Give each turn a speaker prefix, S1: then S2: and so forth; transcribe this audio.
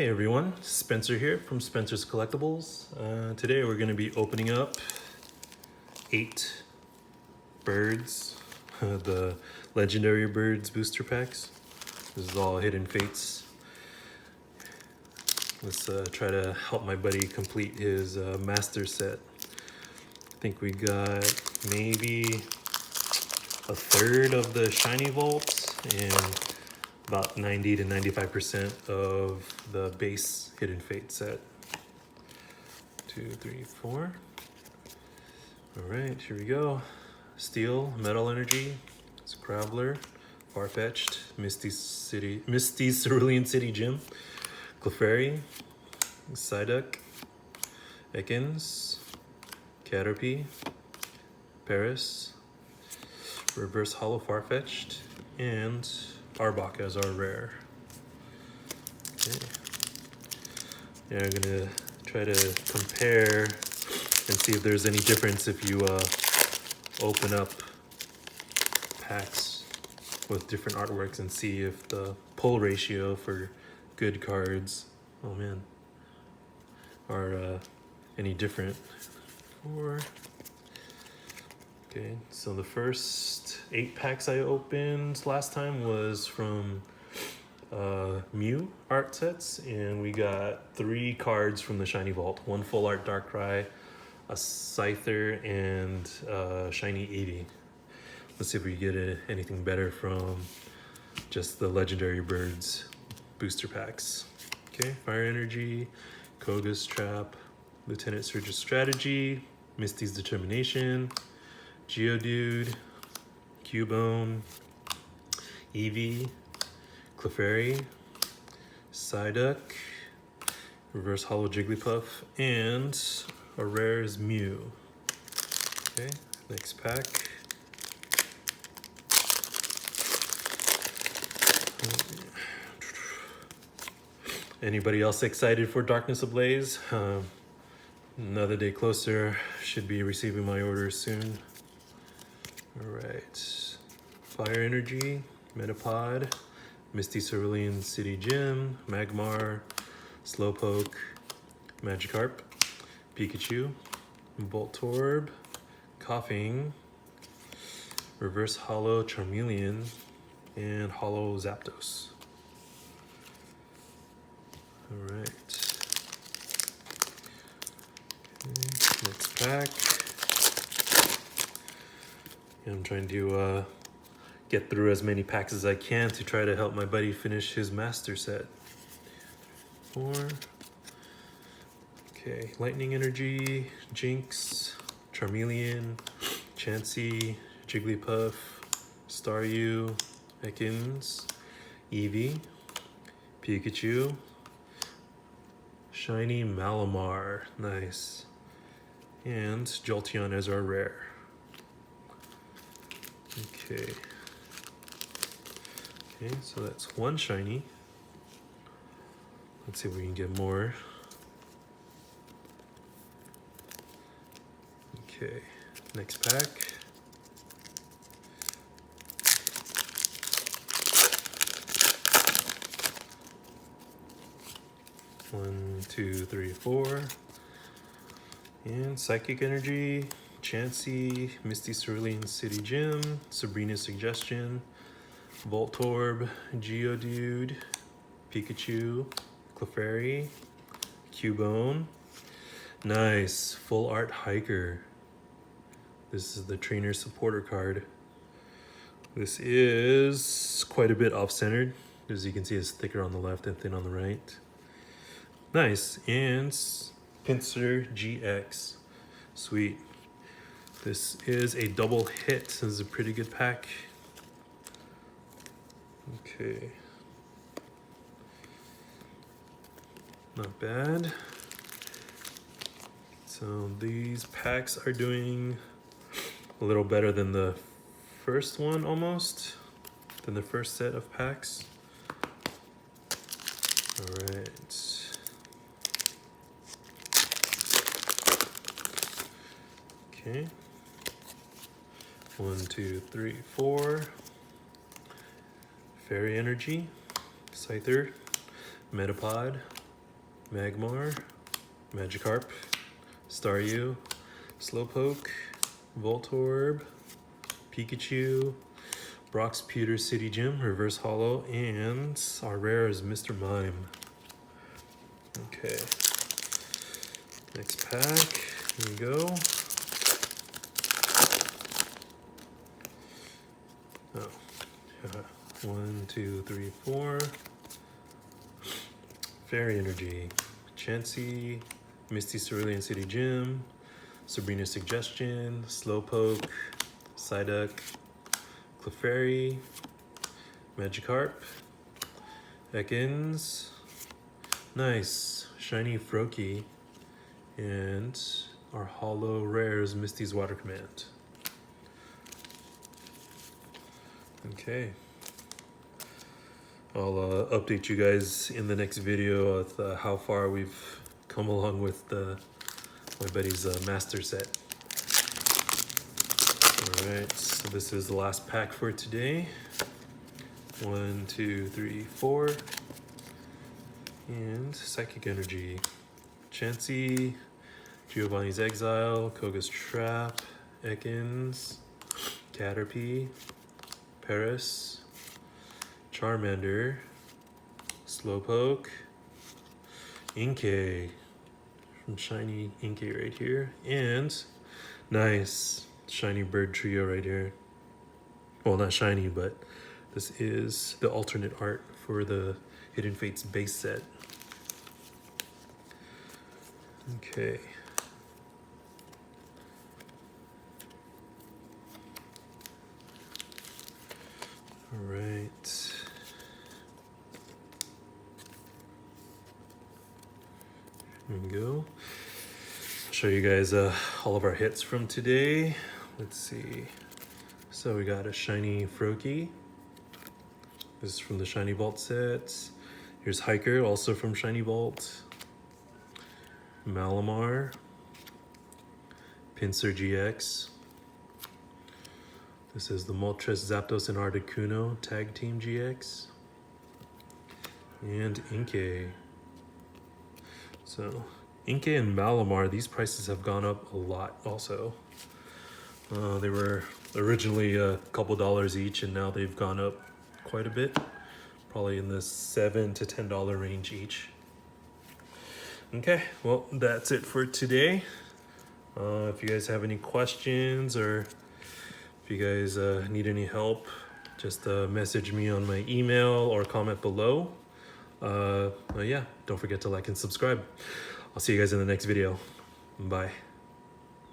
S1: Hey everyone, Spencer here from Spencer's Collectibles. Today we're going to be opening up 8 birds, the Legendary Birds booster packs. This is all Hidden Fates. Let's try to help my buddy complete his master set. I think we got maybe a third of the shiny vaults and about 90 to 95% of the base Hidden Fate set. 2, 3, 4. All right, here we go. Steel, Metal Energy, Scrabbler, Farfetch'd, Misty Cerulean City Gym, Clefairy, Psyduck, Ekans, Caterpie, Paris, Reverse Hollow Farfetch'd, and Arbok as our rare. Okay. Yeah, I'm gonna try to compare and see if there's any difference if you open up packs with different artworks and see if the pull ratio for good cards, oh man, are any different. Okay, so the first 8 packs I opened last time was from Mew art sets, and we got 3 cards from the Shiny Vault. 1 full art Darkrai, a Scyther, and Shiny Eevee. Let's see if we get anything better from just the Legendary Birds booster packs. Okay, Fire Energy, Koga's Trap, Lieutenant Surge's Strategy, Misty's Determination, Geodude, Cubone, Eevee, Clefairy, Psyduck, Reverse Hollow Jigglypuff, and a rare is Mew. Okay, next pack. Anybody else excited for Darkness Ablaze? Another day closer, should be receiving my orders soon. Alright, Fire Energy, Metapod, Misty Cerulean City Gym, Magmar, Slowpoke, Magikarp, Pikachu, Voltorb, Coughing, Reverse Hollow Charmeleon, and Hollow Zapdos. Alright. Okay, next pack. I'm trying to get through as many packs as I can to try to help my buddy finish his master set. 4. Okay, Lightning Energy, Jinx, Charmeleon, Chansey, Jigglypuff, Staryu, Ekans, Eevee, Pikachu, Shiny Malamar, nice, and Jolteon as our rare. Okay. Okay, so that's 1 shiny. Let's see if we can get more. Okay, next pack. One, two, three, 4. And Psychic Energy, Chansey, Misty Cerulean City Gym, Sabrina's Suggestion, Voltorb, Geodude, Pikachu, Clefairy, Cubone. Nice, full art Hiker. This is the trainer supporter card. This is quite a bit off-centered. As you can see, it's thicker on the left and thin on the right. Nice, and Pinsir GX. Sweet. This is a double hit. This is a pretty good pack. Okay. Not bad. So these packs are doing a little better than the first one almost, than the first set of packs. All right. Okay. 1, 2, 3, 4. Fairy Energy, Scyther, Metapod, Magmar, Magikarp, Staryu, Slowpoke, Voltorb, Pikachu, Brock's Pewter City Gym, Reverse Hollow, and our rare is Mr. Mime. Okay. Next pack. Here we go. Oh. 1, 2, 3, 4. Fairy Energy, Chansey, Misty Cerulean City Gym, Sabrina Suggestion, Slowpoke, Psyduck, Clefairy, Magikarp, Ekans, nice, Shiny Froakie, and our Hollow Rares, Misty's Water Command. Okay. I'll update you guys in the next video of how far we've come along with my buddy's master set. Alright, so this is the last pack for today. 1, 2, 3, 4. And Psychic Energy. Chansey, Giovanni's Exile, Koga's Trap, Ekans, Caterpie, Paris, Charmander, Slowpoke, Inkay, from Shiny Inkay right here, and nice Shiny Bird Trio right here. Well, not shiny, but this is the alternate art for the Hidden Fates base set. Okay. All right. There we go. I'll show you guys all of our hits from today. Let's see. So we got a Shiny Froakie. This is from the Shiny Vault set. Here's Hiker, also from Shiny Vault. Malamar. Pinsir GX. This is the Moltres, Zapdos, and Articuno Tag Team GX. And Inkay. So, Inkay and Malamar, these prices have gone up a lot also. They were originally a couple dollars each, and now they've gone up quite a bit. Probably in the $7 to $10 range each. Okay, well, that's it for today. If you guys have any questions or if you guys need any help, just message me on my email or comment below. Yeah, don't forget to like and subscribe. I'll see you guys in the next video. Bye.